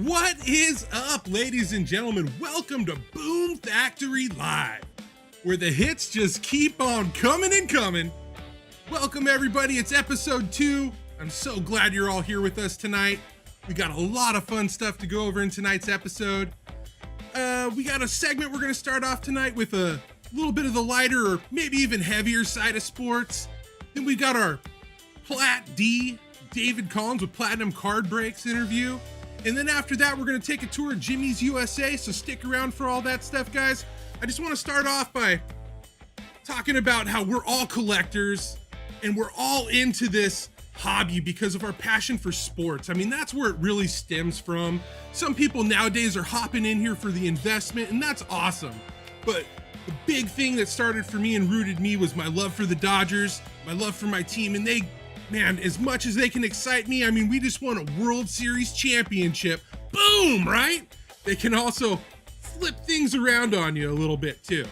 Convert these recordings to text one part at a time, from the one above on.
What is up, ladies and gentlemen? Welcome to BoomFactory Live, where the hits just keep on coming and coming. Welcome, everybody. It's episode 2. I'm so glad you're all here with us tonight. We got a lot of fun stuff to go over in tonight's episode. We got a segment we're going to start off tonight with a little bit of the lighter or maybe even heavier side of sports. Then we got our Plat D, David Collins with Platinum Card Breaks interview. And then after that, we're going to take a tour of Jimmy's USA, so stick around for all that stuff, guys. I just want to start off by talking about how we're all collectors and we're all into this hobby because of our passion for sports. I mean, that's where it really stems from. Some people nowadays are hopping in here for the investment, and that's awesome. But the big thing that started for me and rooted me was my love for the Dodgers, my love for my team, and they, man, as much as they can excite me, I mean, we just won a World Series championship. Boom, right? They can also flip things around on you a little bit too.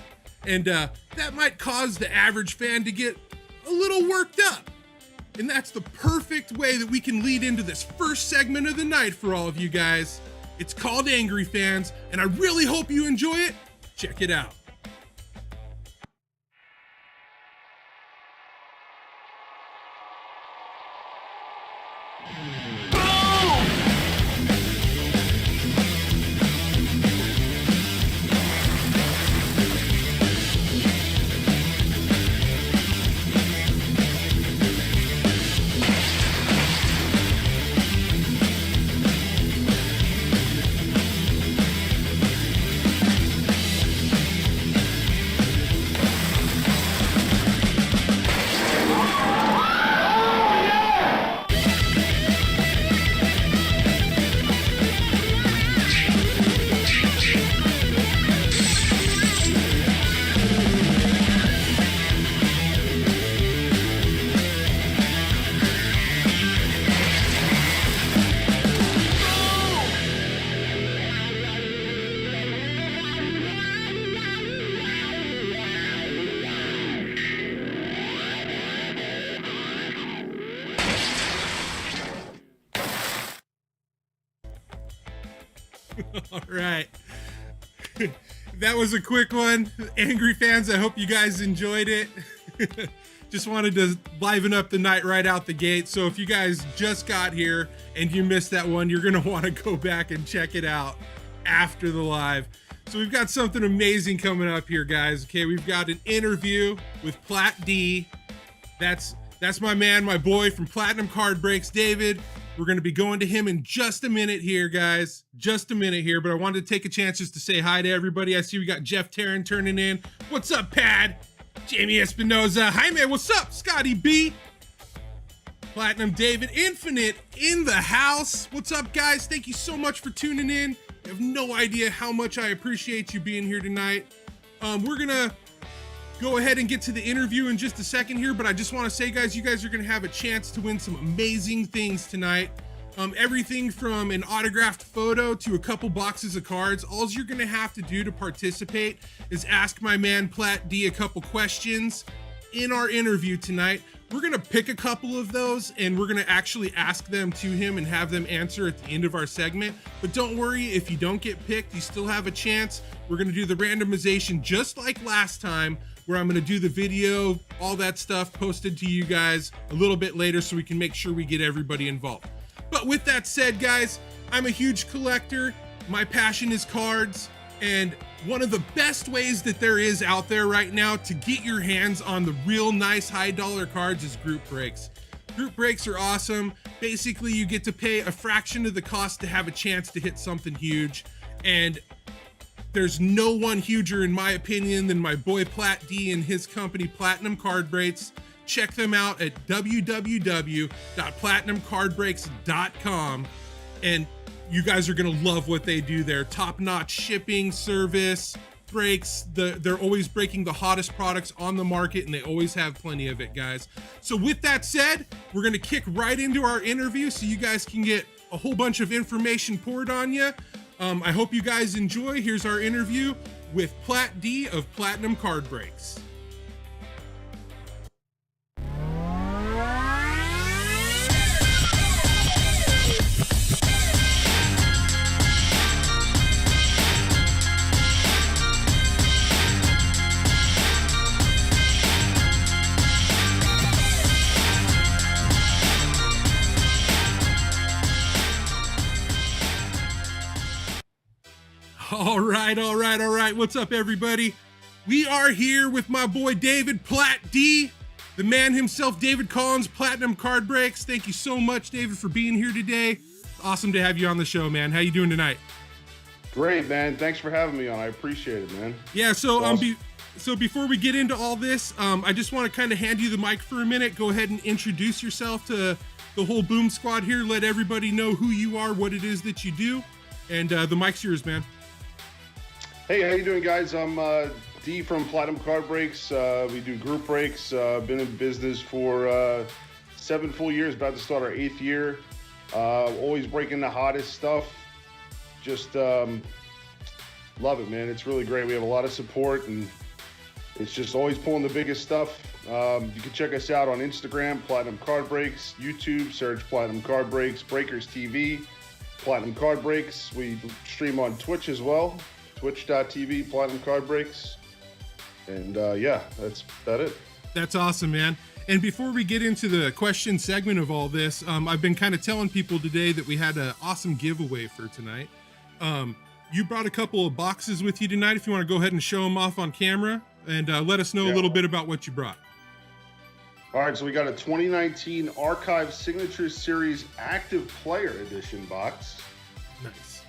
And that might cause the average fan to get a little worked up. And that's the perfect way that we can lead into this first segment of the night for all of you guys. It's called Angry Fans, and I really hope you enjoy it. Check it out. All right. That was a quick one. Angry Fans, I hope you guys enjoyed it. Just wanted to liven up the night right out the gate. So if you guys just got here and you missed that one, you're going to want to go back and check it out after the live. So we've got something amazing coming up here, guys. Okay, we've got an interview with Plat D. That's my man, my boy from Platinum Card Breaks, David. We're going to be going to him in just a minute here, guys. Just a minute here, but I wanted to take a chance just to say hi to everybody. I see we got Jeff Tarrin turning in. What's up, Pad? Jamie Espinoza. Hi, man. What's up, Scotty B? Platinum David Infinite in the house. What's up, guys? Thank you so much for tuning in. You have no idea how much I appreciate you being here tonight. We're going to go ahead and get to the interview in just a second here, but I just want to say, guys, you guys are going to have a chance to win some amazing things tonight. Everything from an autographed photo to a couple boxes of cards. All you're going to have to do to participate is ask my man Plat D a couple questions in our interview tonight. We're going to pick a couple of those and we're going to actually ask them to him and have them answer at the end of our segment. But don't worry, if you don't get picked, you still have a chance. We're going to do the randomization just like last time, where I'm going to do the video, all that stuff posted to you guys a little bit later so we can make sure we get everybody involved. But with that said, guys, I'm a huge collector. My passion is cards, and one of the best ways that there is out there right now to get your hands on the real nice high dollar cards is group breaks. Group breaks are awesome. Basically, you get to pay a fraction of the cost to have a chance to hit something huge, and there's no one huger, in my opinion, than my boy Plat D and his company, Platinum Card Breaks. Check them out at www.platinumcardbreaks.com. And you guys are going to love what they do there. Top-notch shipping, service, breaks. They're always breaking the hottest products on the market, and they always have plenty of it, guys. So with that said, we're going to kick right into our interview so you guys can get a whole bunch of information poured on you. I hope you guys enjoy. Here's our interview with Plat D of Platinum Card Breaks. All right. What's up, everybody? We are here with my boy David Plat D, the man himself, David Collins, Platinum Card Breaks. Thank you so much, David, for being here today. It's awesome to have you on the show, man. How you doing tonight? Great, man. Thanks for having me on. I appreciate it, man. Yeah, so before we get into all this, I just want to kind of hand you the mic for a minute. Go ahead and introduce yourself to the whole Boom Squad here. Let everybody know who you are, what it is that you do, and the mic's yours, man. Hey, how you doing, guys? I'm D from Platinum Card Breaks. We do group breaks. Been in business for 7 full years, about to start our 8th year. Always breaking the hottest stuff. Just love it, man. It's really great. We have a lot of support, and it's just always pulling the biggest stuff. You can check us out on Instagram, Platinum Card Breaks, YouTube, search Platinum Card Breaks, Breakers TV, Platinum Card Breaks. We stream on Twitch as well, twitch.tv, Platinum Card Breaks. And yeah, that's about it. That's awesome, man. And before we get into the question segment of all this, I've been kind of telling people today that we had an awesome giveaway for tonight. You brought a couple of boxes with you tonight. If you want to go ahead and show them off on camera and let us know a little bit about what you brought. All right, so we got a 2019 Archive Signature Series Active Player Edition box. Nice.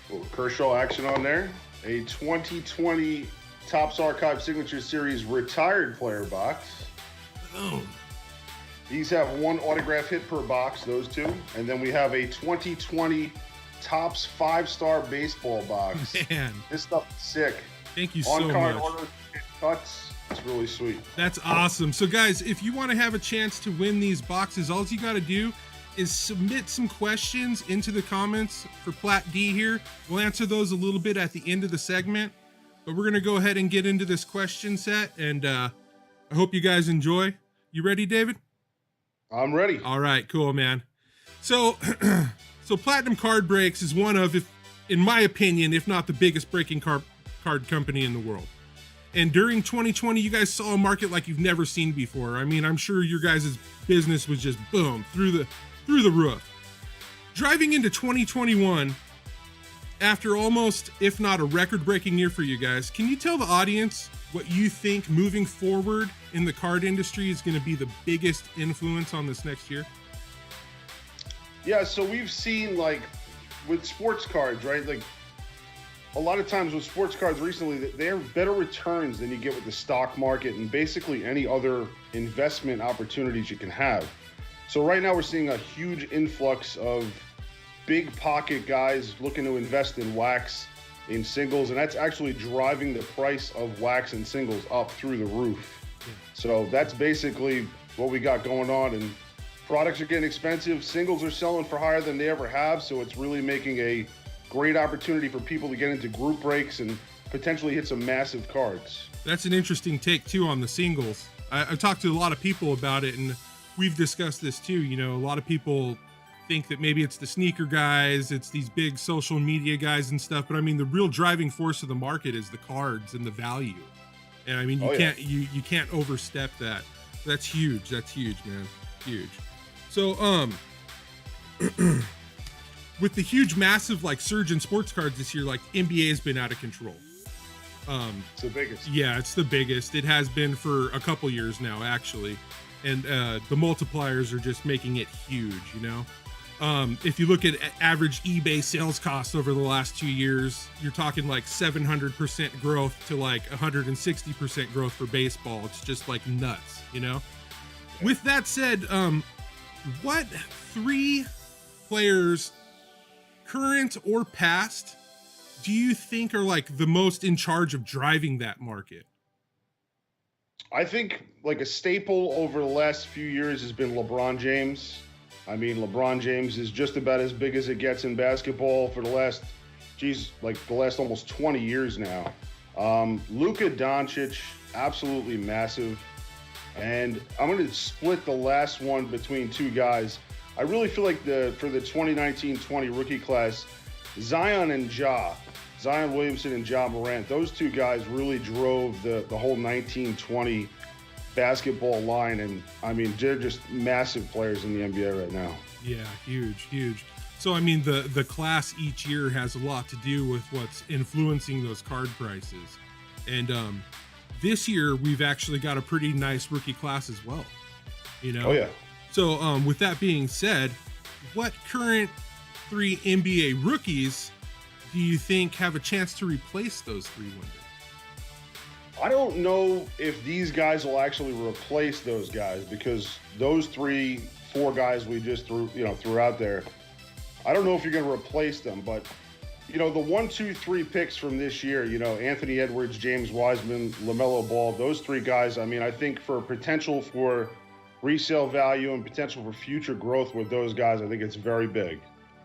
A little Kershaw action on there. A 2020 Topps Archive Signature Series Retired Player box. Boom. These have 1 autograph hit per box, those two. And then we have a 2020 Topps 5-star baseball box. Man. This stuff is sick. Thank you so much. On-card auto cuts. It's really sweet. That's awesome. So guys, if you want to have a chance to win these boxes, all you got to do is submit some questions into the comments for Plat D here. We'll answer those a little bit at the end of the segment, but we're going to go ahead and get into this question set, and I hope you guys enjoy. You ready, David? I'm ready. All right, cool, man. So Platinum Card Breaks is one of, in my opinion, if not the biggest breaking card company in the world. And during 2020, you guys saw a market like you've never seen before. I mean, I'm sure your guys' business was just boom, through the roof. Driving into 2021, after almost, if not a record-breaking year for you guys, can you tell the audience what you think moving forward in the card industry is going to be the biggest influence on this next year? Yeah, so we've seen, like, with sports cards, right? Like, a lot of times with sports cards recently, they have better returns than you get with the stock market and basically any other investment opportunities you can have. So right now we're seeing a huge influx of big pocket guys looking to invest in wax, in singles, and that's actually driving the price of wax and singles up through the roof. So that's basically what we got going on, and products are getting expensive. Singles are selling for higher than they ever have, so it's really making a great opportunity for people to get into group breaks and potentially hit some massive cards. That's an interesting take too on the singles. I've talked to a lot of people about it, and we've discussed this too. You know, a lot of people think that maybe it's the sneaker guys, it's these big social media guys and stuff, but I mean, the real driving force of the market is the cards and the value. And I mean, you can't overstep that. That's huge. That's huge, man. Huge. So, with the huge, massive, like, surge in sports cards this year, like, NBA has been out of control. It's the biggest. Yeah, it's the biggest. It has been for a couple years now, actually. And the multipliers are just making it huge, you know? If you look at average eBay sales costs over the last 2 years, you're talking like 700% growth to like 160% growth for baseball. It's just like nuts, you know? With that said, what 3 players, current or past, do you think are like the most in charge of driving that market? I think like a staple over the last few years has been LeBron James. I mean, LeBron James is just about as big as it gets in basketball for the last, the last almost 20 years now. Luka Doncic, absolutely massive. And I'm going to split the last one between 2 guys. I really feel like for the 2019-20 rookie class, Zion Williamson and Ja Morant, those 2 guys really drove the whole 19-20 basketball line. And I mean, they're just massive players in the NBA right now. Yeah, huge. So I mean, the class each year has a lot to do with what's influencing those card prices, and this year we've actually got a pretty nice rookie class as well. You know. Oh yeah. So with that being said, what current 3 NBA rookies do you think have a chance to replace those 3 one day? I don't know if these guys will actually replace those guys, because those 4 guys we just threw out there, I don't know if you're going to replace them. But the 1, 2, 3 picks from this year, Anthony Edwards, James Wiseman, LaMelo Ball, those 3 guys, I mean, I think for potential for resale value and potential for future growth with those guys, I think it's very big.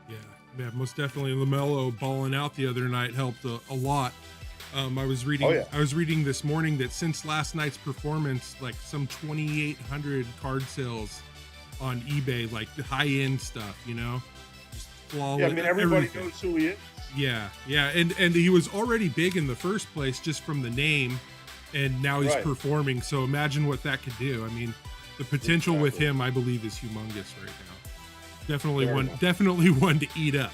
Yeah, most definitely. LaMelo balling out the other night helped a lot. I was reading this morning that since last night's performance, like some 2,800 card sales on eBay, like the high-end stuff, just flawless. Yeah, I mean, everybody knows who he is. Yeah, and he was already big in the first place just from the name, and now he's performing. So imagine what that could do. I mean, the potential with him, I believe, is humongous right now. Definitely one to eat up.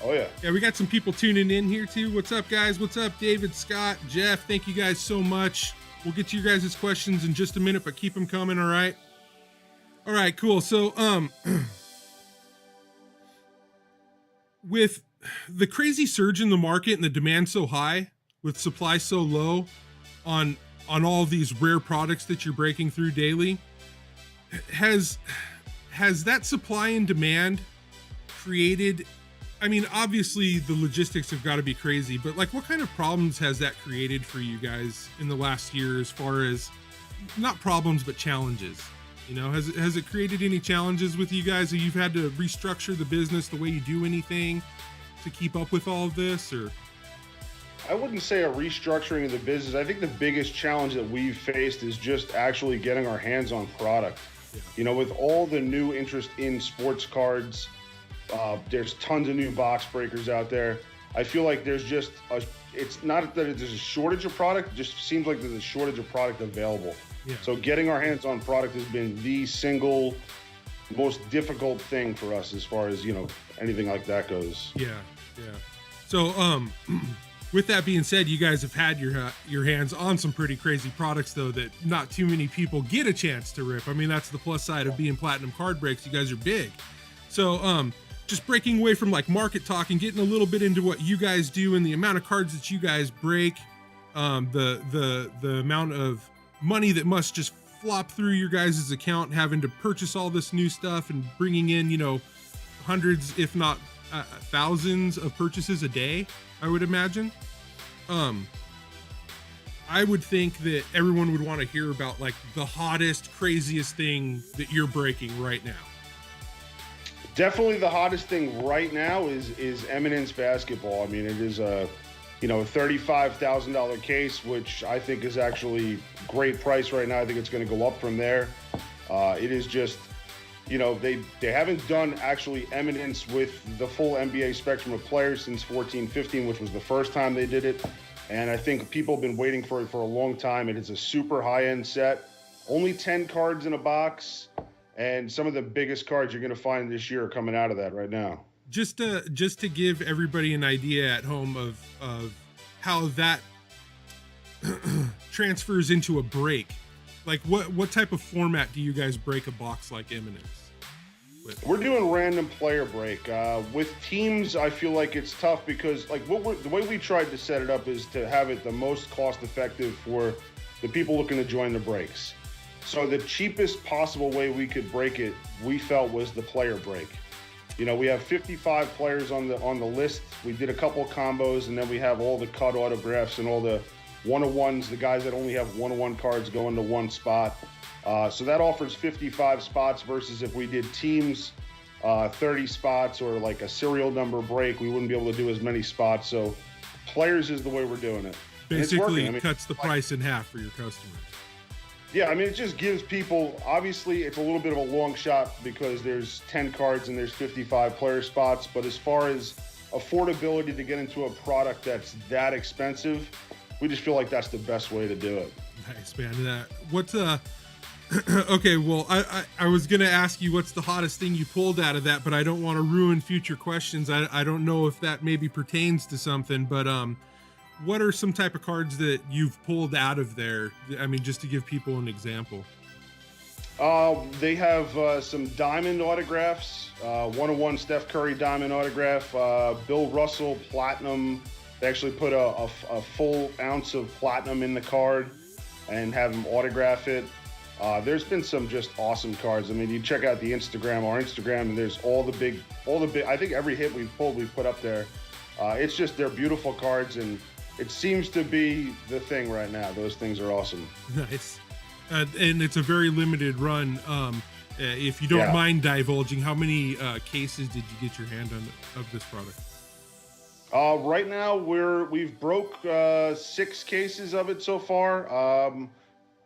Oh yeah. Yeah, we got some people tuning in here too. What's up, guys? What's up, David, Scott, Jeff? Thank you guys so much. We'll get to your guys' questions in just a minute, but keep them coming, all right? All right, cool. So, with the crazy surge in the market and the demand so high, with supply so low on all these rare products that you're breaking through daily, has that supply and demand created, I mean, obviously the logistics have got to be crazy, but like what kind of problems has that created for you guys in the last year, as far as not problems, but challenges? Has it created any challenges with you guys, that you've had to restructure the business, the way you do anything to keep up with all of this? Or I wouldn't say a restructuring of the business. I think the biggest challenge that we've faced is just actually getting our hands on product. Yeah. With all the new interest in sports cards, there's tons of new box breakers out there. I feel like there's just it's not that there's a shortage of product, it just seems like there's a shortage of product available. Yeah. So getting our hands on product has been the single most difficult thing for us, as far as, anything like that goes. Yeah. So, with that being said, you guys have had your hands on some pretty crazy products, though, that not too many people get a chance to rip. I mean, that's the plus side of being Platinum Card Breaks. You guys are big. So, just breaking away from like market talk and getting a little bit into what you guys do and the amount of cards that you guys break, the amount of money that must just flop through your guys' account, having to purchase all this new stuff and bringing in, hundreds, if not thousands of purchases a day, I would imagine. I would think that everyone would want to hear about like the hottest, craziest thing that you're breaking right now. Definitely the hottest thing right now is Eminence basketball. I mean, it is a $35,000 case, which I think is actually great price right now. I think it's going to go up from there. It is just, they haven't done actually Eminence with the full NBA spectrum of players since 14-15, which was the first time they did it. And I think people have been waiting for it for a long time. It is a super high-end set. Only 10 cards in a box. And some of the biggest cards you're going to find this year are coming out of that right now. Just to give everybody an idea at home of how that transfers into a break, like what type of format do you guys break a box like Eminence with? We're doing random player break. With teams, I feel like it's tough because like the way we tried to set it up is to have it the most cost effective for the people looking to join the breaks. So the cheapest possible way we could break it, we felt, was the player break. We have 55 players on the list. We did a couple combos, and then we have all the cut autographs and all the one-of-ones, the guys that only have one-of-one cards go into one spot. So that offers 55 spots versus if we did teams, 30 spots, or like a serial number break, we wouldn't be able to do as many spots. So players is the way we're doing it. Basically, it cuts the price in half for your customers. Yeah, I mean, it just gives people, obviously, it's a little bit of a long shot because there's 10 cards and there's 55 player spots. But as far as affordability to get into a product that's that expensive, we just feel like that's the best way to do it. Nice, man. Okay, well, I was gonna ask you what's the hottest thing you pulled out of that, but I don't want to ruin future questions. I don't know if that maybe pertains to something, but what are some type of cards that you've pulled out of there? I mean, just to give people an example. They have some diamond autographs, 101 Steph Curry diamond autograph, Bill Russell platinum. They actually put a full ounce of platinum in the card and have him autograph it. There's been some just awesome cards. I mean, you check out the Instagram, our Instagram, and there's all the big, I think every hit we've pulled, we've put up there. It's just, they're beautiful cards, and it seems to be the thing right now. Those things are awesome. Nice. And it's a very limited run. If you don't mind divulging, how many cases did you get your hand on of this product? Right now we've broke 6 cases of it so far.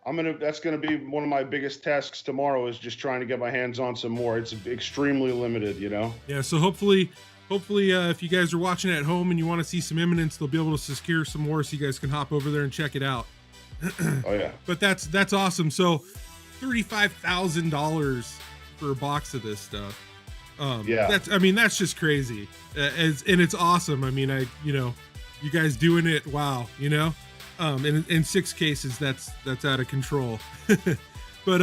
That's gonna be one of my biggest tasks tomorrow, is just trying to get my hands on some more. It's extremely limited, you know? Yeah, so hopefully if you guys are watching at home and you want to see some Eminence, they'll be able to secure some more so you guys can hop over there and check it out. Oh yeah. But that's awesome. So $35,000 for a box of this stuff. That's just crazy. And it's awesome. I mean, you guys doing it, wow, in 6 cases, that's out of control. But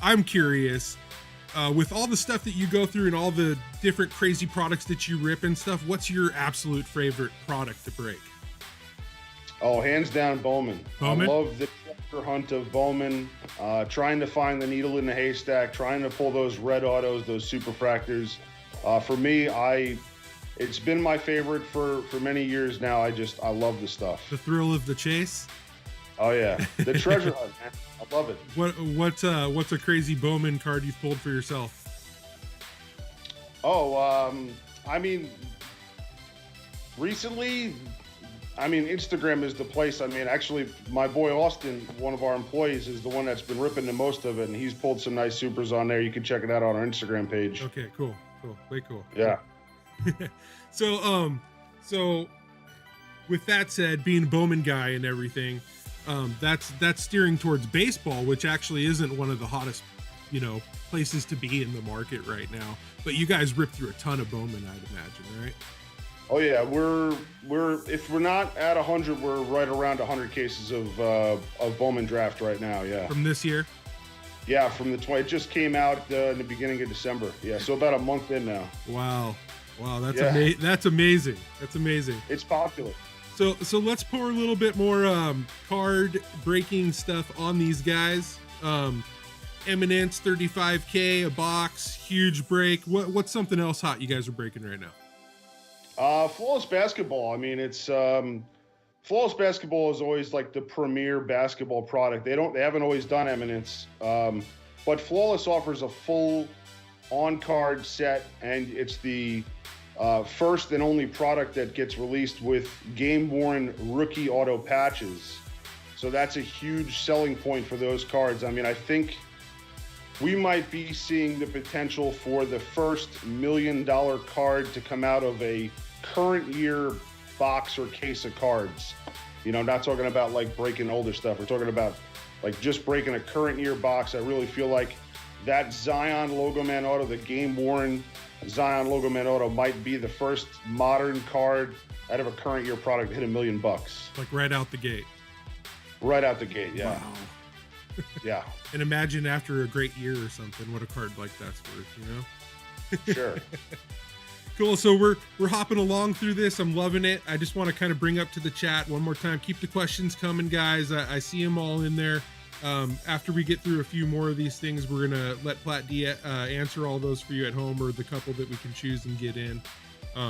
I'm curious, with all the stuff that you go through and all the different crazy products that you rip and stuff, what's your absolute favorite product to break? Oh, hands down, Bowman. Bowman? I love the treasure hunt of Bowman. Trying to find the needle in the haystack, trying to pull those red autos, those superfractors. For me, it's been my favorite for many years now. I love the stuff. The thrill of the chase. Oh yeah, the treasure hunt, man. I love it. What's a crazy Bowman card you've pulled for yourself? Recently, Instagram is the place. Actually, my boy Austin, one of our employees, is the one that's been ripping the most of it, and he's pulled some nice supers on there. You can check it out on our Instagram page. Okay, cool, way cool. Yeah. So with that said, being a Bowman guy and everything, that's steering towards baseball, which actually isn't one of the hottest, places to be in the market right now. But you guys rip through a ton of Bowman, I'd imagine, right? Oh yeah, we're if we're not at 100, we're right around 100 cases of Bowman draft right now. Yeah. From this year. Yeah, from the 20. It just came out in the beginning of December. Yeah, so about a month in now. Wow, that's amazing. That's amazing. It's popular. So let's pour a little bit more card breaking stuff on these guys. Eminence, 35K a box, huge break. What's something else hot you guys are breaking right now? Flawless basketball. Flawless basketball is always like the premier basketball product. They haven't always done Eminence, but Flawless offers a full on-card set, and it's the first and only product that gets released with game-worn rookie auto patches. So that's a huge selling point for those cards. I think we might be seeing the potential for the first $1 million card to come out of a current year box or case of cards. Not talking about like breaking older stuff. We're talking about like just breaking a current year box. I really feel like that Zion Logo Man Auto, the game worn Zion Logo Man Auto, might be the first modern card out of a current year product to hit $1 million. Like right out the gate. Right out the gate, yeah. Wow. Yeah. And imagine after a great year or something, what a card like that's worth, Sure. Cool. So we're hopping along through this. I'm loving it. I just want to kind of bring up to the chat one more time. Keep the questions coming, guys. I see them all in there. After we get through a few more of these things, we're gonna let Plat D answer all those for you at home, or the couple that we can choose and get in.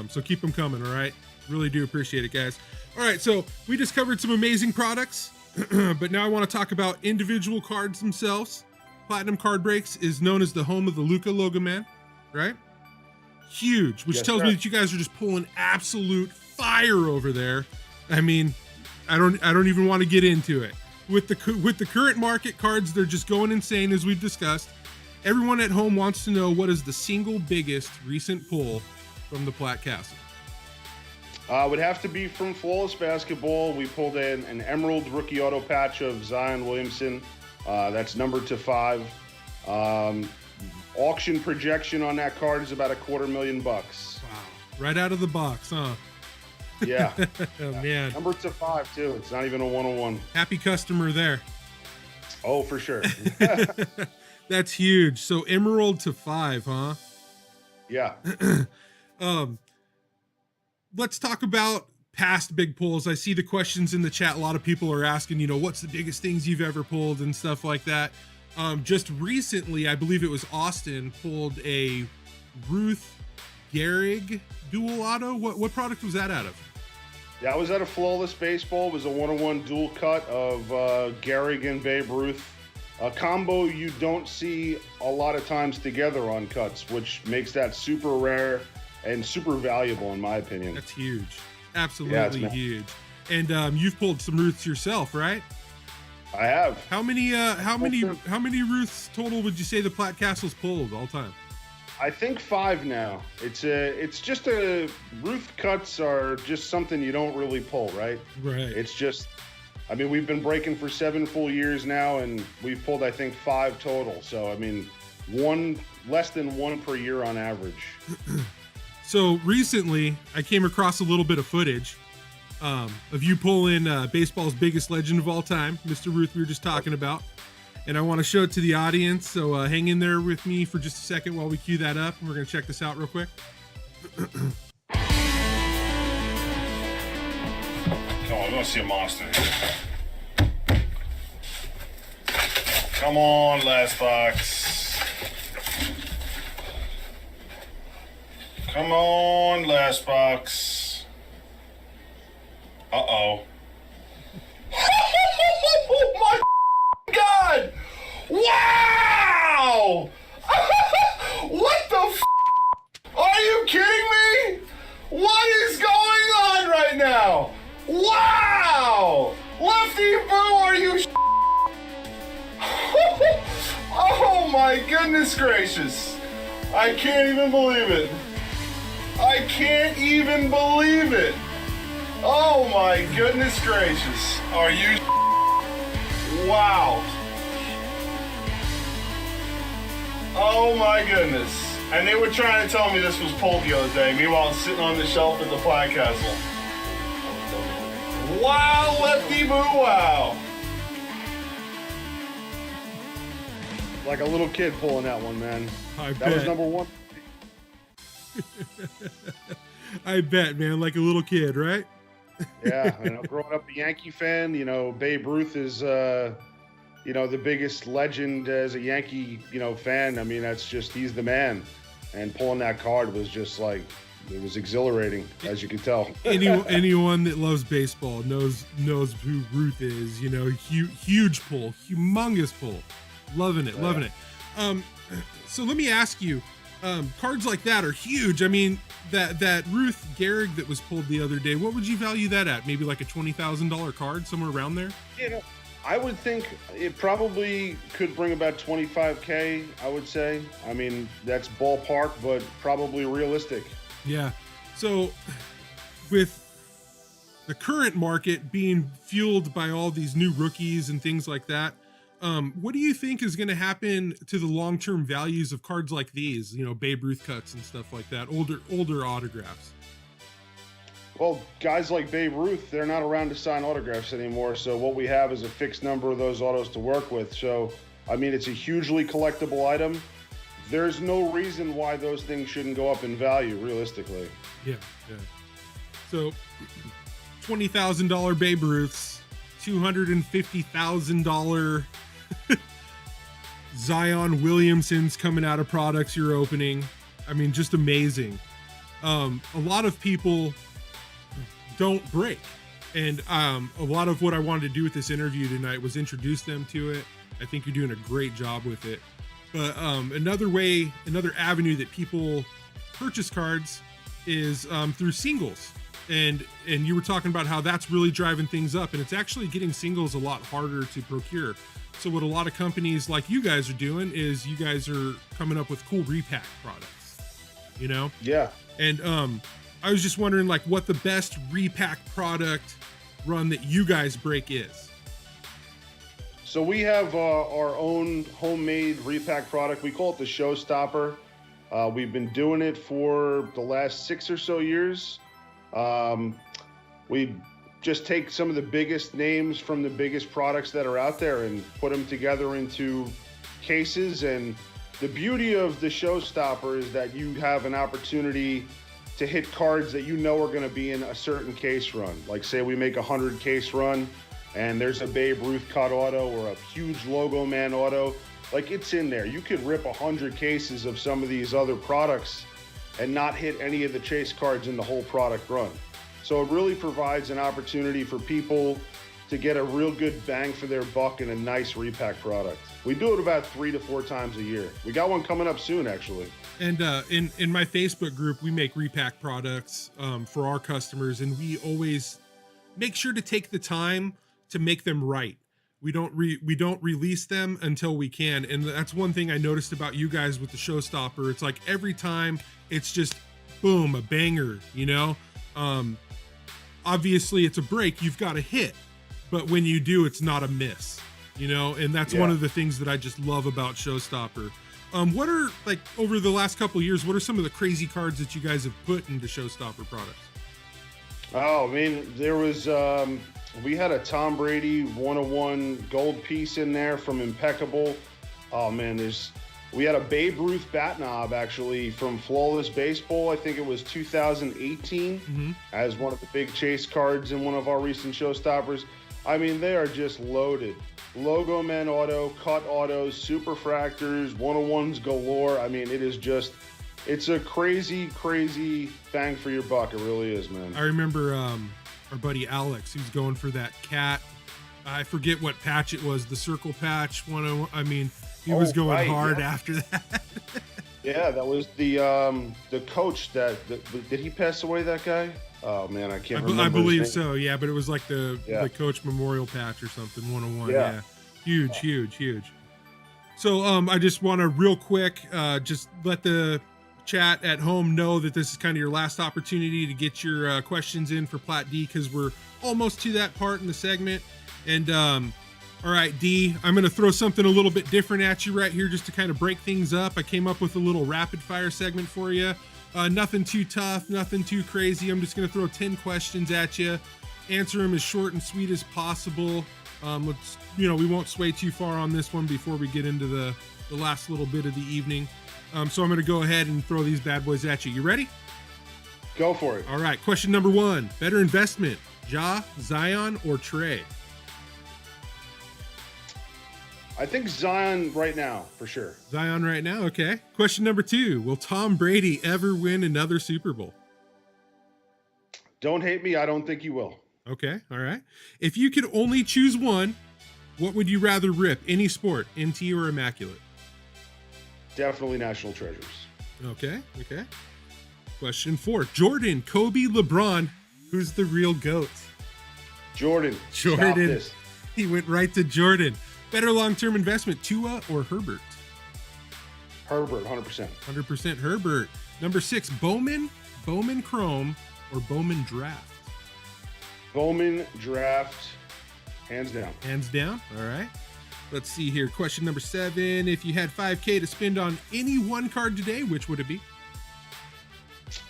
So keep them coming. All right. Really do appreciate it, guys. All right. So we just covered some amazing products, but now I want to talk about individual cards themselves. Platinum Card Breaks is known as the home of the Luka Logo Man, right? Huge, which tells me that you guys are just pulling absolute fire over there. I don't even want to get into it. With the current market cards, they're just going insane, as we've discussed. Everyone at home wants to know, what is the single biggest recent pull from the Plat Castle? Would have to be from Flawless Basketball. We pulled in an Emerald rookie auto patch of Zion Williamson. That's numbered to 5. Auction projection on that card is about $250,000. Wow. Right out of the box, huh? Yeah. Oh, man. Numbered to 5 too. It's not even a 101. Happy customer there. Oh, for sure. That's huge. So emerald to 5, huh? Yeah. Let's talk about past big pulls. I see the questions in the chat. A lot of people are asking, what's the biggest things you've ever pulled and stuff like that. Just recently, I believe it was Austin, pulled a Ruth Gehrig dual auto. What product was that out of? Yeah, I was at a Flawless Baseball. It was a 101 dual cut of Gehrig and Babe Ruth. A combo you don't see a lot of times together on cuts, which makes that super rare and super valuable in my opinion. That's huge. Absolutely huge. And you've pulled some Ruths yourself, right? I have. How many Ruths total would you say the Plat Castle's pulled all time? I think 5 now. It's just Ruth cuts are just something you don't really pull, right? Right. It's just, I mean, we've been breaking for 7 full years now, and we've pulled, I think, 5 total. So, I mean, less than 1 per year on average. So recently, I came across a little bit of footage of you pulling baseball's biggest legend of all time, Mr. Ruth we were just talking about. And I want to show it to the audience, so hang in there with me for just a second while we cue that up. And we're going to check this out real quick. Come on, we want to see a monster. Come on, last box. Come on, last box. Uh-oh. Oh my God! Wow! What the f? Are you kidding me? What is going on right now? Wow! Lefty Boo, are you oh my goodness gracious. I can't even believe it. I can't even believe it. Oh my goodness gracious. Are you wow. Oh my goodness. And they were trying to tell me this was pulled the other day. Meanwhile, I'm sitting on the shelf at the Plat Castle. Wow, Lefty Boo, wow. Like a little kid pulling that one, man. That was number 1. I bet, man, like a little kid, right? Yeah, growing up a Yankee fan, Babe Ruth is, the biggest legend as a Yankee, fan. I mean, he's the man. And pulling that card was just like, it was exhilarating, as you can tell. Anyone that loves baseball knows who Ruth is, huge pull, humongous pull. Loving it. So let me ask you, cards like that are huge. I mean, that Ruth Gehrig that was pulled the other day, what would you value that at? Maybe like a $20,000 card, somewhere around there? I would think it probably could bring about $25K, I would say. I mean, that's ballpark, but probably realistic. Yeah. So with the current market being fueled by all these new rookies and things like that, what do you think is going to happen to the long-term values of cards like these, Babe Ruth cuts and stuff like that, older autographs? Well, guys like Babe Ruth, they're not around to sign autographs anymore. So what we have is a fixed number of those autos to work with. So, I mean, it's a hugely collectible item. There's no reason why those things shouldn't go up in value, realistically. Yeah. So, $20,000 Babe Ruths, $250,000 Zion Williamson's coming out of products you're opening. I mean, just amazing. A lot of people don't break. And a lot of what I wanted to do with this interview tonight was introduce them to it. I think you're doing a great job with it. But another avenue that people purchase cards is through singles. And you were talking about how that's really driving things up, and it's actually getting singles a lot harder to procure. So what a lot of companies like you guys are doing is you guys are coming up with cool repack products, Yeah. And I was just wondering, like, what the best repack product run that you guys break is. So we have our own homemade repack product. We call it the Showstopper. We've been doing it for the last 6 or so years. We just take some of the biggest names from the biggest products that are out there and put them together into cases. And the beauty of the Showstopper is that you have an opportunity to hit cards that you know are going to be in a certain case run. Like say we make a 100 case run and there's a Babe Ruth cut auto or a huge Logo Man auto, like it's in there. You could rip 100 cases of some of these other products and not hit any of the chase cards in the whole product run. So it really provides an opportunity for people to get a real good bang for their buck in a nice repack product. We do it about 3 to 4 times a year. We got one coming up soon, actually. And in my Facebook group, we make repack products for our customers, and we always make sure to take the time to make them right. We don't release them until we can, and that's one thing I noticed about you guys with the Showstopper. It's like every time it's just boom, a banger, you know. Obviously, it's a break you've got to hit, but when you do, it's not a miss, you know. And that's one of the things that I just love about Showstopper. What are, like, over the last couple of years, what are some of the crazy cards that you guys have put into Showstopper products? Oh, I mean, there was, we had a Tom Brady 101 gold piece in there from Impeccable. Oh, man, we had a Babe Ruth bat knob, actually, from Flawless Baseball. I think it was 2018, as one of the big chase cards in one of our recent Showstoppers. I mean, they are just loaded. Logo Man auto, cut autos, superfractors, 101s galore. I mean, it's a crazy, crazy bang for your buck. It really is, man. I remember our buddy Alex, who's going for that cat. I forget what patch it was, the circle patch. I mean, he was going hard after that. Yeah, that was the coach that did he pass away, that guy? Oh man, I can't remember. I believe so, yeah, but it was like the coach memorial patch or something, 101. Yeah. Huge. So I just want to real quick just let the chat at home know that this is kind of your last opportunity to get your questions in for Plat D, because we're almost to that part in the segment. And all right, D, I'm going to throw something a little bit different at you right here just to kind of break things up. I came up with a little rapid fire segment for you. Nothing too tough, nothing too crazy. I'm just going to throw 10 questions at you. Answer them as short and sweet as possible. We won't sway too far on this one before we get into the last little bit of the evening. So I'm going to go ahead and throw these bad boys at you. You ready? Go for it. All right. Question number 1. Better investment, Ja, Zion, or Trey? I think Zion right now, for sure. Zion right now, okay. Question number 2. Will Tom Brady ever win another Super Bowl? Don't hate me. I don't think he will. Okay, all right. If you could only choose one, what would you rather rip? Any sport, NT or Immaculate? Definitely National Treasures. Okay. Question 4. Jordan, Kobe, LeBron, who's the real GOAT? Jordan. Stop this. He went right to Jordan. Better long-term investment, Tua or Herbert? Herbert, 100%. 100% Herbert. Number 6, Bowman Chrome, or Bowman Draft? Bowman Draft, hands down. Hands down, all right. Let's see here. Question number 7. If you had $5K to spend on any one card today, which would it be?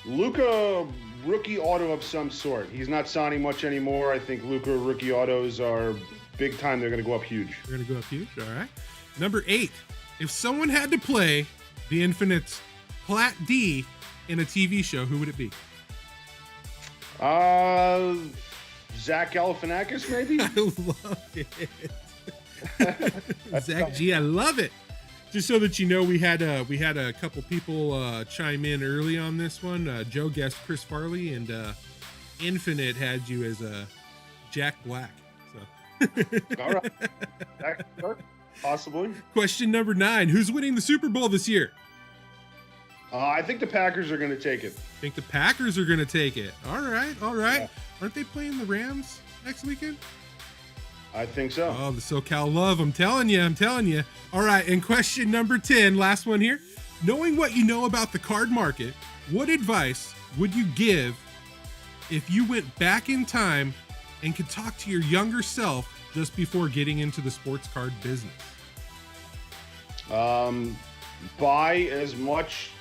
Luka rookie auto of some sort. He's not signing much anymore. I think Luka rookie autos are big time. They're going to go up huge. They're going to go up huge. All right. Number 8. If someone had to play the infinite Plat D in a TV show, who would it be? Zach Galifianakis, maybe? I love it. Zach G, I love it. Just so that you know, we had a couple people chime in early on this one. Joe guessed Chris Farley, and Infinite had you as Jack Black. So. All right. Possibly. Question number 9. Who's winning the Super Bowl this year? I think the Packers are going to take it. Think the Packers are going to take it. All right. Yeah. Aren't they playing the Rams next weekend? I think so. Oh, the SoCal love. I'm telling you. All right. And question number 10, last one here. Knowing what you know about the card market, what advice would you give if you went back in time and could talk to your younger self just before getting into the sports card business? Buy as much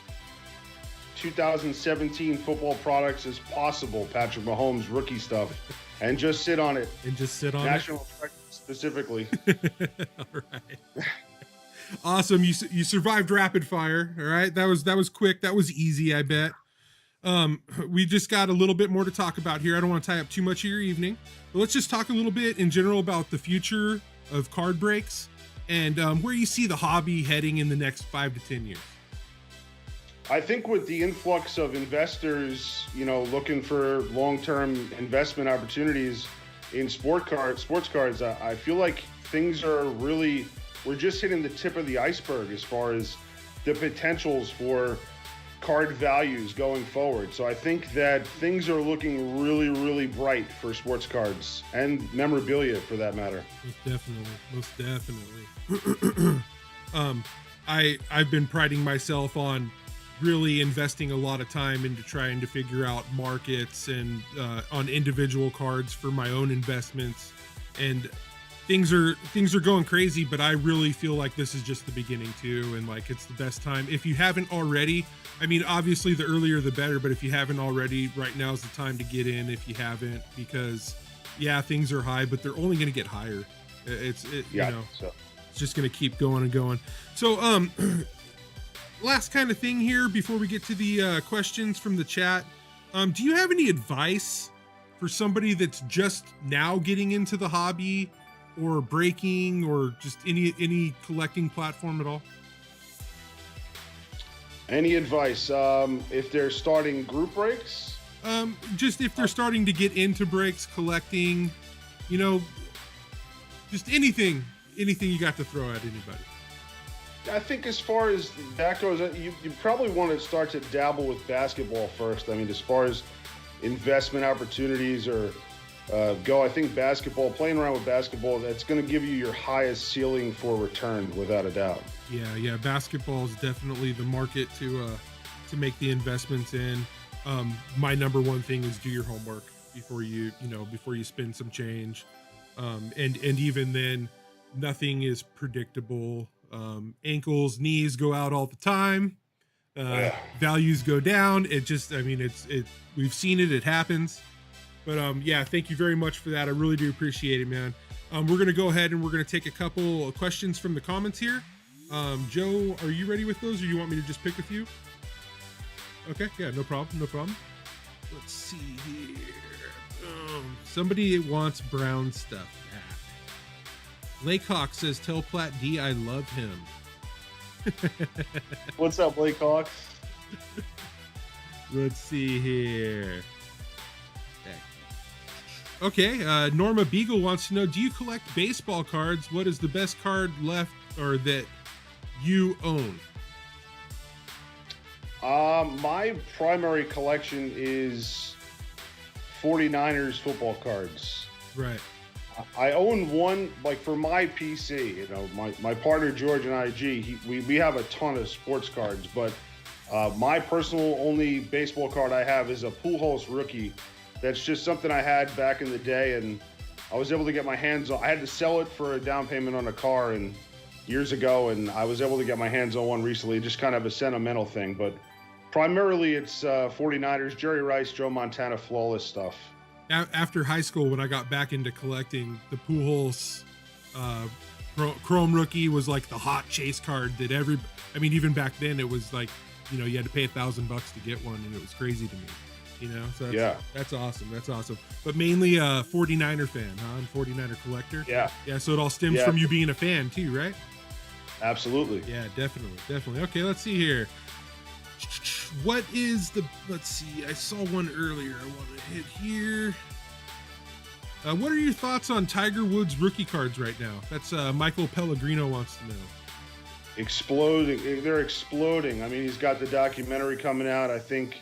2017 football products as possible, Patrick Mahomes rookie stuff, and just sit on it. And just sit on National Treasure specifically. All right. Awesome. You survived rapid fire. All right. That was quick. That was easy, I bet. We just got a little bit more to talk about here. I don't want to tie up too much of your evening, but let's just talk a little bit in general about the future of card breaks and where you see the hobby heading in the next 5 to 10 years. I think with the influx of investors, looking for long-term investment opportunities in sports cards, I feel like things are really, we're just hitting the tip of the iceberg as far as the potentials for card values going forward. So I think that things are looking really, really bright for sports cards and memorabilia for that matter. Most definitely. I've been priding myself on really investing a lot of time into trying to figure out markets and on individual cards for my own investments, and things are going crazy, but I really feel like this is just the beginning too, and like it's the best time. If you haven't already, I mean, obviously the earlier the better, but if you haven't already, right now is the time to get in if you haven't, because yeah, things are high, but they're only going to get higher. It's just going to keep going and going. So last kind of thing here before we get to the questions from the chat. Do you have any advice for somebody that's just now getting into the hobby or breaking or just any collecting platform at all? Any advice? If they're starting group breaks? Just if they're starting to get into breaks, collecting, just anything you got to throw at anybody. I think as far as that goes, you probably want to start to dabble with basketball first. I mean, as far as investment opportunities or go, I think playing around with basketball, that's going to give you your highest ceiling for return, without a doubt. Yeah. Basketball is definitely the market to make the investments in. My number one thing is do your homework before you spend some change. And even then, nothing is predictable. Ankles, knees go out all the time. Values go down. We've seen it happens. But yeah, thank you very much for that. I really do appreciate it, man. We're gonna go ahead and we're gonna take a couple of questions from the comments here. Joe, are you ready with those, or you want me to just pick a few? Okay, yeah, no problem. Let's see here. Somebody wants brown stuff. Laycock says, tell Plat D I love him. What's up, Blake Hawks? Let's see here. Okay, Norma Beagle wants to know, do you collect baseball cards? What is the best card left or that you own? My primary collection is 49ers football cards. Right. I own one, like for my PC, my partner George and IG, we have a ton of sports cards, but my personal only baseball card I have is a Pujols rookie. That's just something I had back in the day, and I was able to get my hands on. I had to sell it for a down payment on a car and years ago, and I was able to get my hands on one recently, just kind of a sentimental thing. But primarily it's 49ers, Jerry Rice, Joe Montana, flawless stuff. After high school, when I got back into collecting, the Pujols Chrome rookie was like the hot chase card that even back then it was like, you had to pay $1,000 to get one, and it was crazy to me, so that's awesome. But mainly a 49er fan, huh? And 49er collector. Yeah. So it all stems from you being a fan too, right? Absolutely. Yeah, definitely. Okay, let's see here. Let's see, I saw one earlier I want to hit here. What are your thoughts on Tiger Woods rookie cards right now? That's Michael Pellegrino wants to know. Exploding. They're exploding. I mean, he's got the documentary coming out. I think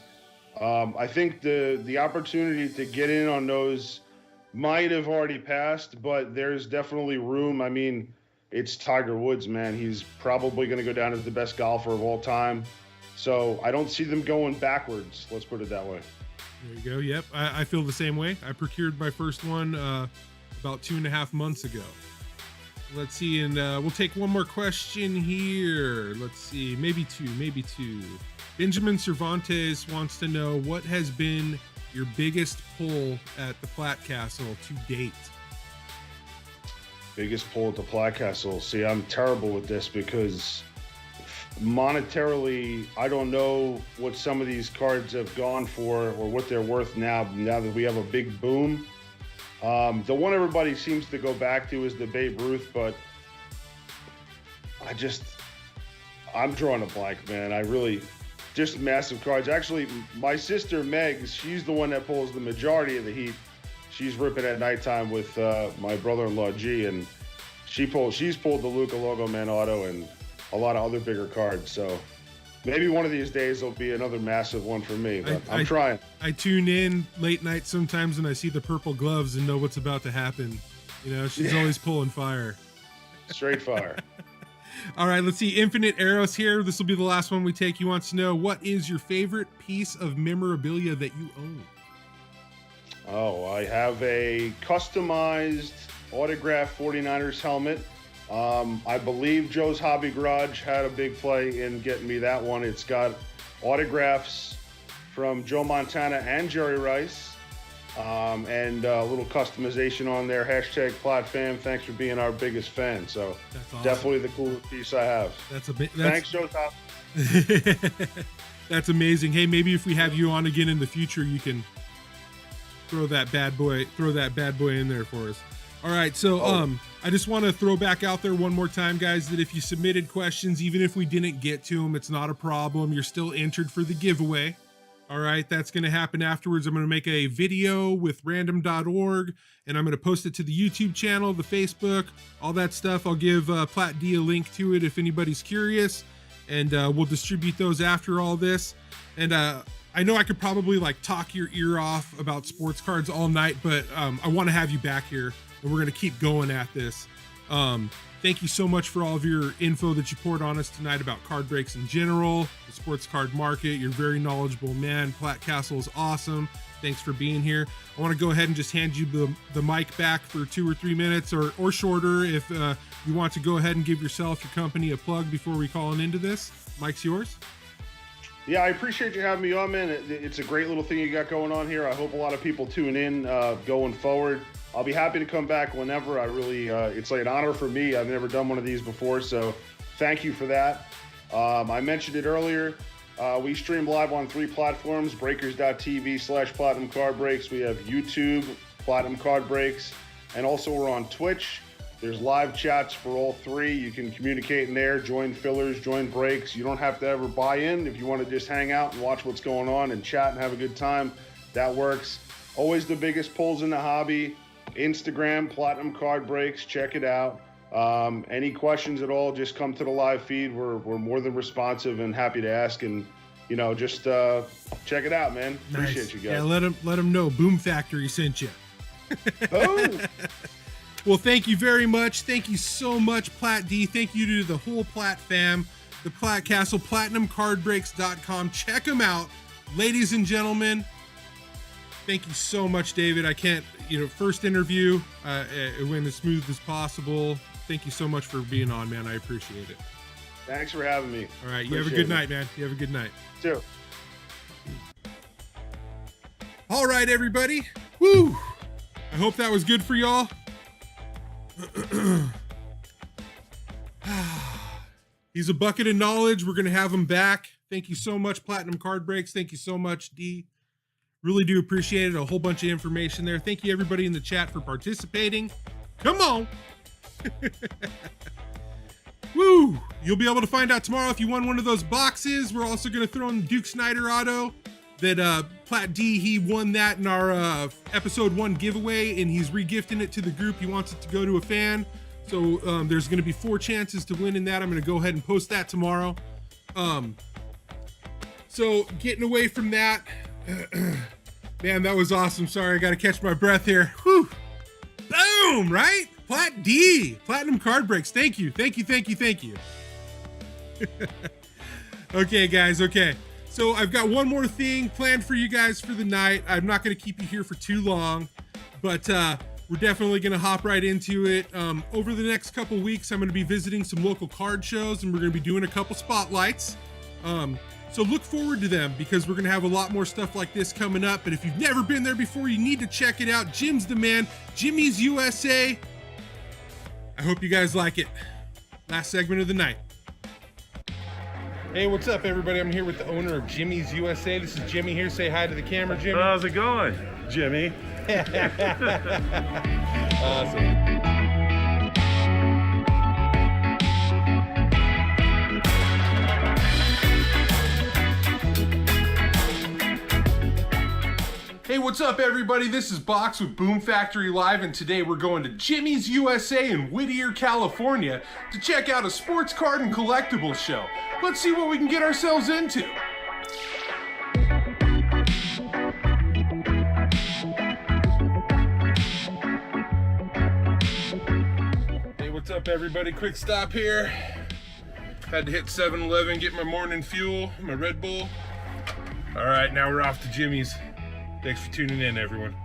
the opportunity to get in on those might have already passed, but there's definitely room. I mean, it's Tiger Woods, man. He's probably going to go down as the best golfer of all time. So I don't see them going backwards. Let's put it that way. There you go. Yep, I feel the same way. I procured my first one about 2.5 months ago. Let's see, and we'll take one more question here. Let's see, maybe two. Benjamin Cervantes wants to know, what has been your biggest pull at the Plat Castle to date? Biggest pull at the Plat Castle. See, I'm terrible with this because monetarily, I don't know what some of these cards have gone for or what they're worth now that we have a big boom. The one everybody seems to go back to is the Babe Ruth, but I'm drawing a blank, man. I really, just massive cards. Actually, my sister Megz, she's the one that pulls the majority of the heat. She's ripping at nighttime with my brother-in-law G, and she's pulled the Luca Logo Man Auto and a lot of other bigger cards. So maybe one of these days there'll be another massive one for me, but I'm trying. I tune in late night sometimes and I see the purple gloves and know what's about to happen. You know, she's always pulling fire. Straight fire. All right, let's see. Infinite Arrows here. This will be the last one we take. He wants to know, what is your favorite piece of memorabilia that you own? Oh, I have a customized autographed 49ers helmet. I believe Joe's Hobby Garage had a big play in getting me that one. It's got autographs from Joe Montana and Jerry Rice, and a little customization on there. Hashtag PlatFam. Thanks for being our biggest fan. So that's awesome. Definitely the coolest piece I have. Thanks, Joe's Hobby. That's amazing. Hey, maybe if we have you on again in the future, you can throw that bad boy in there for us. All right, so I just want to throw back out there one more time, guys, that if you submitted questions, even if we didn't get to them, it's not a problem. You're still entered for the giveaway. All right, that's going to happen afterwards. I'm going to make a video with random.org, and I'm going to post it to the YouTube channel, the Facebook, all that stuff. I'll give Plat D a link to it if anybody's curious, and we'll distribute those after all this. And I know I could probably like talk your ear off about sports cards all night, but I want to have you back here, and we're going to keep going at this. Thank you so much for all of your info that you poured on us tonight about card breaks in general, the sports card market. You're a very knowledgeable man. Plat Castle is awesome. Thanks for being here. I want to go ahead and just hand you the mic back for 2 or 3 minutes or shorter if you want to go ahead and give yourself, your company, a plug before we call an end to this. Mic's yours. Yeah, I appreciate you having me on, man. It's a great little thing you got going on here. I hope a lot of people tune in going forward. I'll be happy to come back whenever. I really, it's like an honor for me. I've never done one of these before, so thank you for that. I mentioned it earlier. We stream live on 3 platforms, breakers.tv/Platinum Card Breaks. We have YouTube, Platinum Card Breaks, and also we're on Twitch. There's live chats for all 3. You can communicate in there, join fillers, join breaks. You don't have to ever buy in. If you want to just hang out and watch what's going on and chat and have a good time, that works. Always the biggest pulls in the hobby. Instagram, Platinum Card Breaks, check it out. Any questions at all, just come to the live feed. We're more than responsive and happy to ask, and just check it out, man. Nice. Appreciate you guys. Yeah, let them know BoomFactory sent you. Oh. Well, thank you very much. Thank you so much, Plat D. Thank you to the whole Plat fam, the Plat Castle, PlatinumCardBreaks.com. Check them out, ladies and gentlemen. Thank you so much, David. I can't, first interview, it went as smooth as possible. Thank you so much for being on, man. I appreciate it. Thanks for having me. All right. You have a good night, man. You have a good night. Too. All right, everybody. Woo! I hope that was good for y'all. He's a bucket of knowledge. We're going to have him back. Thank you so much, Platinum Card Breaks. Thank you so much, D. Really do appreciate it. A whole bunch of information there. Thank you, everybody in the chat, for participating. Come on. Woo! You'll be able to find out tomorrow if you won one of those boxes. We're also going to throw in Duke Snyder Auto. That Plat D, he won that in our episode 1 giveaway, and he's regifting it to the group. He wants it to go to a fan. So there's going to be 4 chances to win in that. I'm going to go ahead and post that tomorrow. So getting away from that, man, that was awesome. Sorry, I got to catch my breath here. Whew. Boom, right? Plat D, Platinum Card Breaks. Thank you. Okay, guys. Okay. So I've got one more thing planned for you guys for the night. I'm not going to keep you here for too long, but we're definitely going to hop right into it. Over the next couple weeks, I'm going to be visiting some local card shows, and we're going to be doing a couple spotlights. So look forward to them, because we're going to have a lot more stuff like this coming up. And if you've never been there before, you need to check it out. Jim's the man. Jimmy's USA. I hope you guys like it. Last segment of the night. Hey, what's up, everybody? I'm here with the owner of Jimmy's USA. This is Jimmy here. Say hi to the camera, Jimmy. How's it going, Jimmy? Awesome. Hey, what's up, everybody? This is Box with BoomFactory Live, and today we're going to Jimmy's USA in Whittier, California to check out a sports card and collectibles show. Let's see what we can get ourselves into. Hey, what's up, everybody? Quick stop here. Had to hit 7-Eleven, get my morning fuel, my Red Bull. All right, now we're off to Jimmy's. Thanks for tuning in, everyone.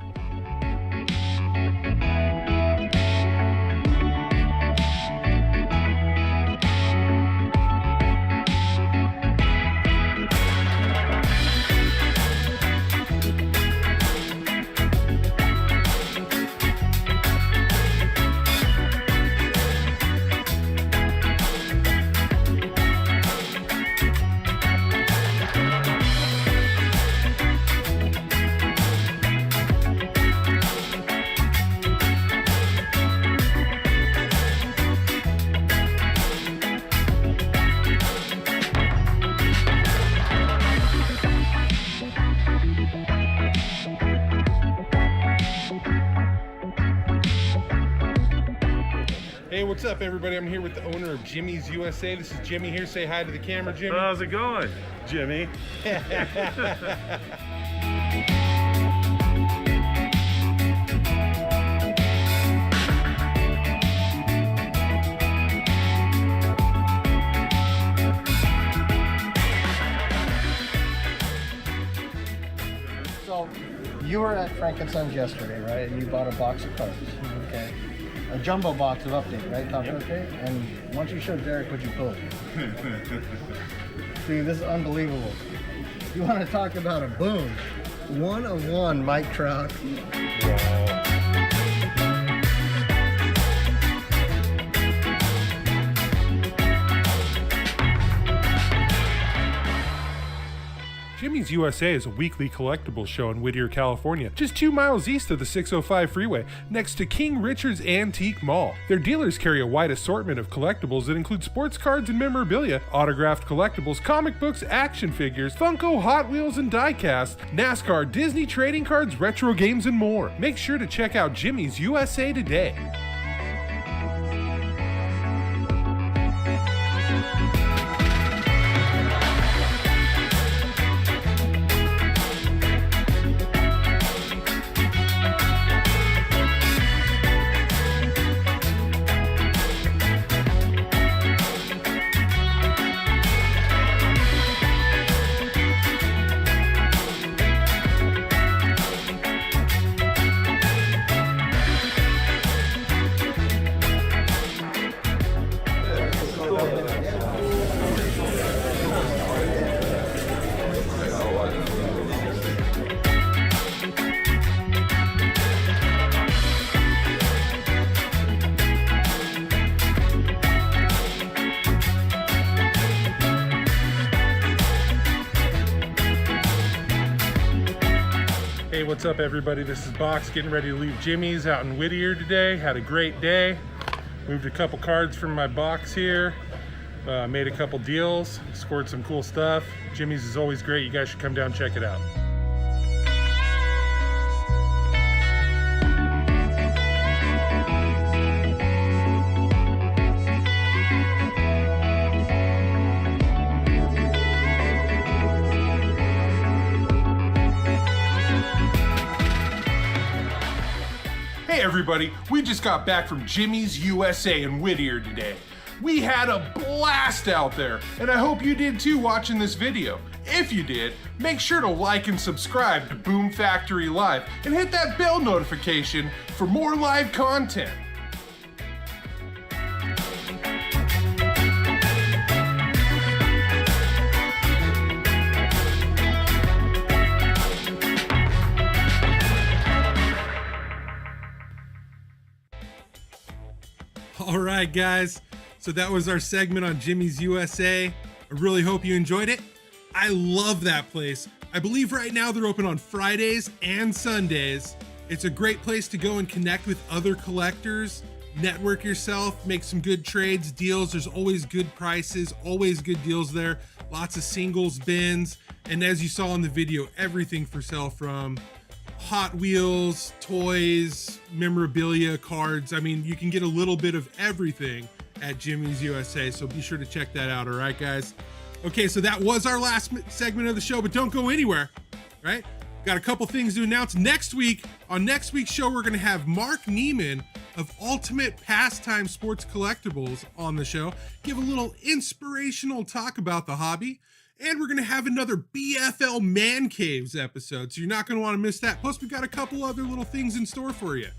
Hey, what's up, everybody? I'm here with the owner of Jimmy's USA. This is Jimmy here. Say hi to the camera, Jimmy. How's it going, Jimmy? So, you were at Frank & Sons yesterday, right? And you bought a box of cards. Okay. A jumbo box of update, right? Top update. And once you showed Derek what you pulled. See, this is unbelievable. You want to talk about a boom? 1 of 1 Mike Trout. Jimmy's USA is a weekly collectibles show in Whittier, California, just 2 miles east of the 605 freeway, next to King Richard's Antique Mall. Their dealers carry a wide assortment of collectibles that include sports cards and memorabilia, autographed collectibles, comic books, action figures, Funko, Hot Wheels, and die-cast, NASCAR, Disney trading cards, retro games, and more. Make sure to check out Jimmy's USA today. Hey, what's up, everybody? This is Box getting ready to leave Jimmy's out in Whittier today. Had a great day. Moved a couple cards from my box here. Made a couple deals. Scored some cool stuff. Jimmy's is always great. You guys should come down and check it out. Hey everybody, we just got back from Jimmy's USA in Whittier today. We had a blast out there, and I hope you did too watching this video. If you did, make sure to like and subscribe to BoomFactory Live and hit that bell notification for more live content. All right, guys. So that was our segment on Jimmy's USA. I really hope you enjoyed it. I love that place. I believe right now they're open on Fridays and Sundays. It's a great place to go and connect with other collectors, network yourself, make some good trades, deals. There's always good prices, always good deals there. Lots of singles bins. And as you saw in the video, everything for sale from Hot Wheels, toys, memorabilia, cards. I mean, you can get a little bit of everything at Jimmy's USA, so be sure to check that out, all right, guys? Okay, so that was our last segment of the show, but don't go anywhere, right? Got a couple things to announce. Next week, on next week's show, we're going to have Marc Nehamen of Ultimate Pastime Sports Collectibles on the show. Give a little inspirational talk about the hobby. And we're going to have another BFL Man Caves episode, so you're not going to want to miss that. Plus, we've got a couple other little things in store for you.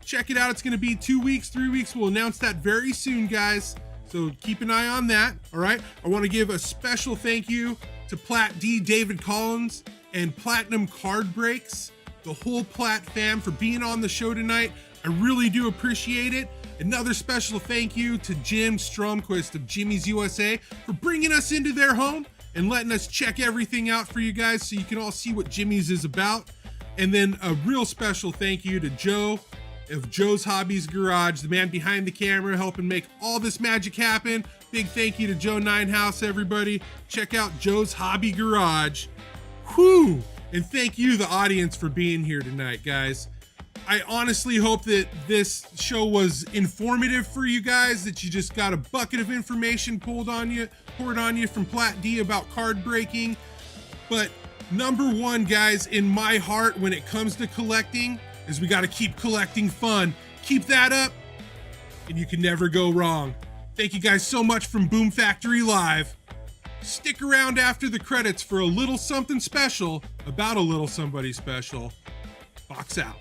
Check it out. It's going to be 2 weeks, 3 weeks. We'll announce that very soon, guys. So keep an eye on that, all right? I want to give a special thank you to Plat D, David Collins, and Platinum Card Breaks, the whole Plat fam, for being on the show tonight. I really do appreciate it. Another special thank you to Jim Stromquist of Jimmy's USA for bringing us into their home and letting us check everything out for you guys so you can all see what Jimmy's is about. And then a real special thank you to Joe of Joe's Hobbies Garage, the man behind the camera helping make all this magic happen. Big thank you to Joe Nienhuis, everybody. Check out Joe's Hobby Garage. Whew! And thank you, the audience, for being here tonight, guys. I honestly hope that this show was informative for you guys, that you just got a bucket of information poured on you from Plat D about card breaking. But number one, guys, in my heart when it comes to collecting is we got to keep collecting fun. Keep that up and you can never go wrong. Thank you guys so much from BoomFactory Live. Stick around after the credits for a little something special about a little somebody special. Box out.